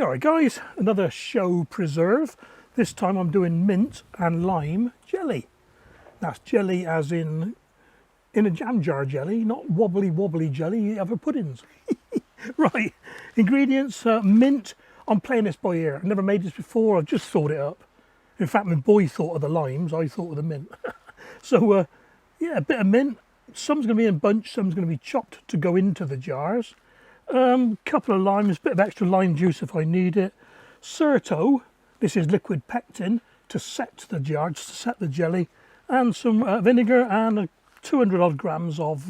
Alright guys, another show preserve. This time I'm doing mint and lime jelly. That's jelly as in a jam jar jelly, not wobbly jelly you have for puddings. Right, ingredients, mint. I'm playing this by ear. I've never made this before, I've just thought it up. In fact, my boy thought of the limes, I thought of the mint. So yeah, a bit of mint. Some's going to be in bunch, some's going to be chopped to go into the jars. Couple of limes, a bit of extra lime juice if I need it. Certo, this is liquid pectin to set the jar, to set the jelly, and some vinegar and 200 odd grams of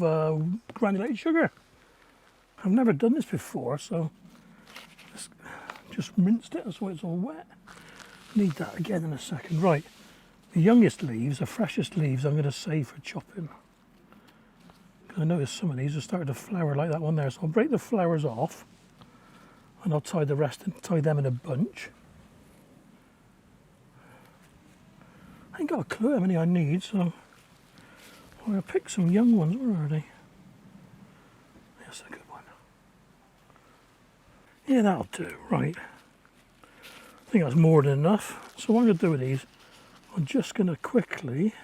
granulated sugar. I've never done this before, so just rinsed it so it's all wet. Need that again in a second. Right, the youngest leaves, the freshest leaves, I'm going to save for chopping. I noticed some of these are starting to flower like that one there, so I'll break the flowers off and I'll tie the rest and tie them in a bunch. I ain't got a clue how many I need, so I'm going to pick some young ones. Where are they? That's a good one. Yeah, that'll do. Right. I think that's more than enough. So what I'm going to do with these, I'm just going to quickly...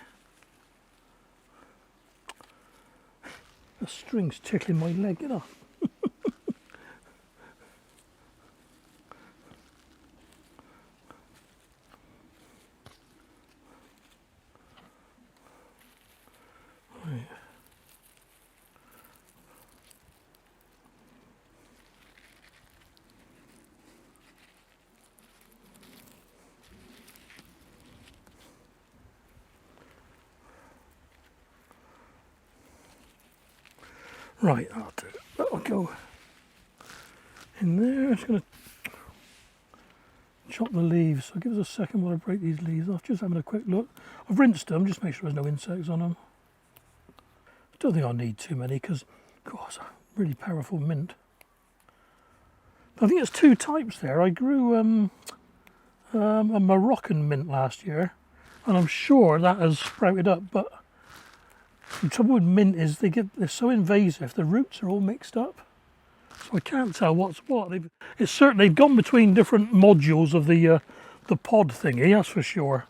The string's tickling my leg, you know. Right. Right, that'll do. That'll go in there. I'm just going to chop the leaves. So give us a second while I break these leaves off. Just having a quick look. I've rinsed them, just make sure there's no insects on them. I don't think I'll need too many because, God, it's a really powerful mint. I think there's two types there. I grew a Moroccan mint last year, and I'm sure that has sprouted up, but the trouble with mint is they're so invasive, the roots are all mixed up. So I can't tell what's what. They've gone between different modules of the pod thingy, that's for sure.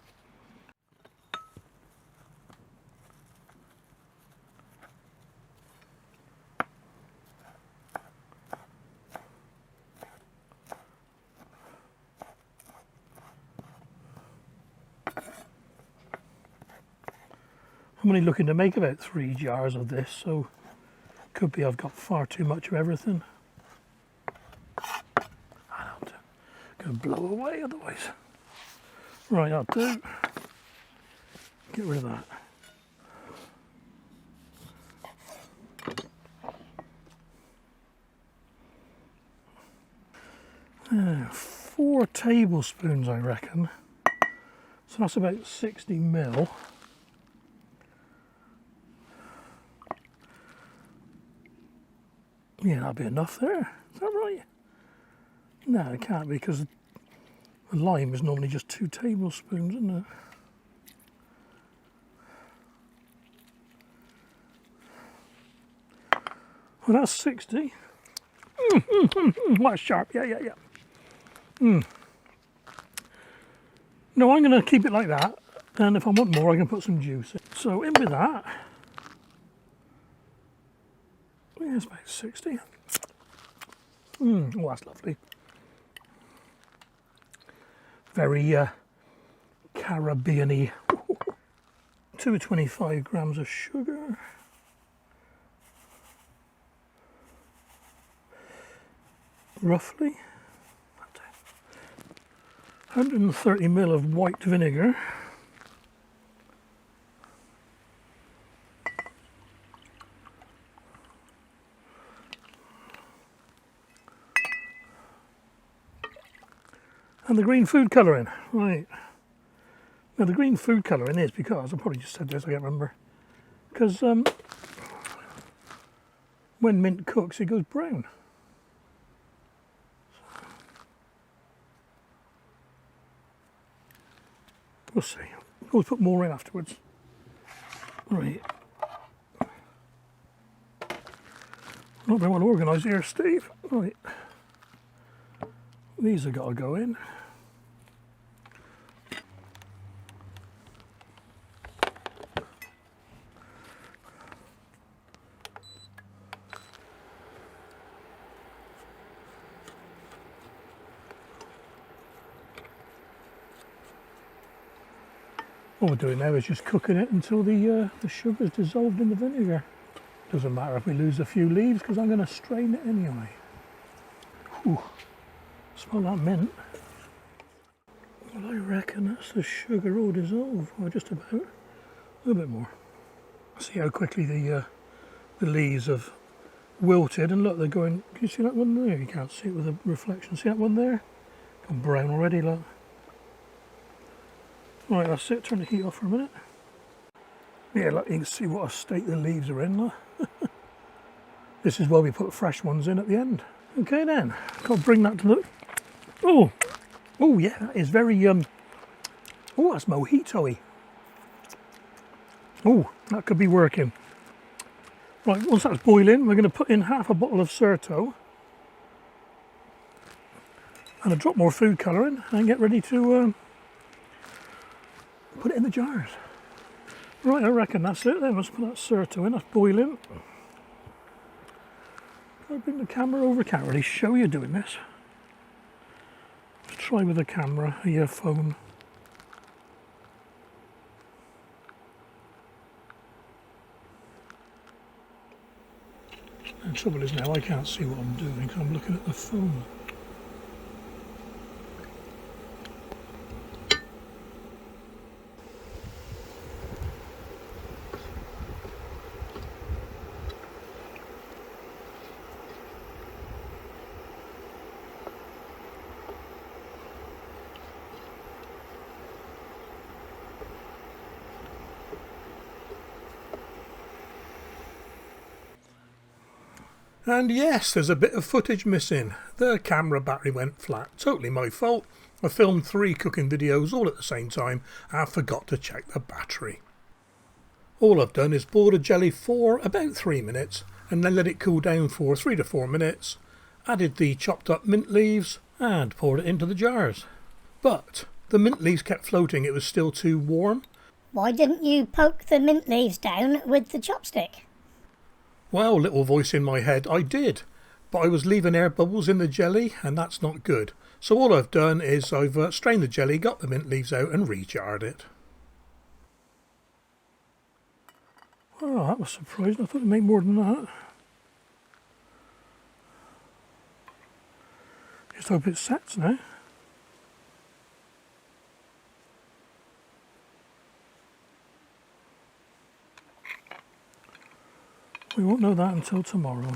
I'm only looking to make about 3 jars of this, so could be I've got far too much of everything. I'm going to blow away otherwise. Right, I'll do. Get rid of that. 4 tablespoons, I reckon. So that's about 60 ml. Yeah, that'll be enough there. Is that right? No, it can't be because the lime is normally just 2 tablespoons, isn't it? Well, that's 60. That's sharp. Yeah. No, I'm going to keep it like that. And if I want more, I can put some juice in. So in with that. Yeah, it's about 60. Oh, that's lovely. Very Caribbean-y. 225 grams of sugar. Roughly. 130 ml of white vinegar. And the green food colouring, right. Now the green food colouring is because, I probably just said this, I can't remember. Because when mint cooks, it goes brown. We'll see. We'll put more in afterwards. Right. Not very well organised here, Steve. Right. These have got to go in. What we're doing now is just cooking it until the sugar's dissolved in the vinegar. Doesn't matter if we lose a few leaves because I'm going to strain it anyway. Ooh, smell that mint. Well, I reckon that's the sugar all dissolved, or just about. A little bit more. See how quickly the leaves have wilted, and look, they're going. Can you see that one there? You can't see it with the reflection. See that one there? Gone brown already, look. Right, that's it. Turn the heat off for a minute. Yeah, look, you can see what a state the leaves are in. Look. This is why we put fresh ones in at the end. Okay then, got to bring that to the. Oh yeah, that is very oh, that's mojito-y. Oh, that could be working. Right, once that's boiling, we're going to put in half a bottle of Certo and a drop more food colouring and get ready to put it in the jars. Right, I reckon that's it then. Let's put that Certo in, that's boiling. Can I bring the camera over? Can't really show you doing this. Let's try with the camera, a earphone. The trouble is now I can't see what I'm doing because I'm looking at the phone. And yes, there's a bit of footage missing. The camera battery went flat. Totally my fault. I filmed 3 cooking videos all at the same time and forgot to check the battery. All I've done is boil the jelly for about 3 minutes and then let it cool down for 3 to 4 minutes. Added the chopped up mint leaves and poured it into the jars. But the mint leaves kept floating, it was still too warm. Why didn't you poke the mint leaves down with the chopstick? Well, little voice in my head, I did, but I was leaving air bubbles in the jelly and that's not good. So all I've done is I've strained the jelly, got the mint leaves out and rejarred it. Oh, that was surprising. I thought it'd make more than that. Just hope it sets now. We won't know that until tomorrow.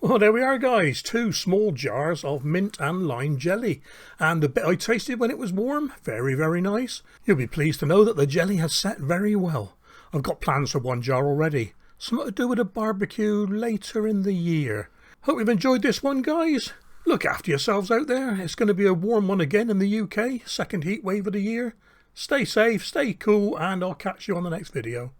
Well, there we are guys, 2 small jars of mint and lime jelly, and the bit I tasted when it was warm, very very nice. You'll be pleased to know that the jelly has set very well. I've got plans for 1 jar already, something to do with a barbecue later in the year. Hope you've enjoyed this one guys. Look after yourselves out there, it's going to be a warm one again in the UK, second heat wave of the year. Stay safe, stay cool, and I'll catch you on the next video.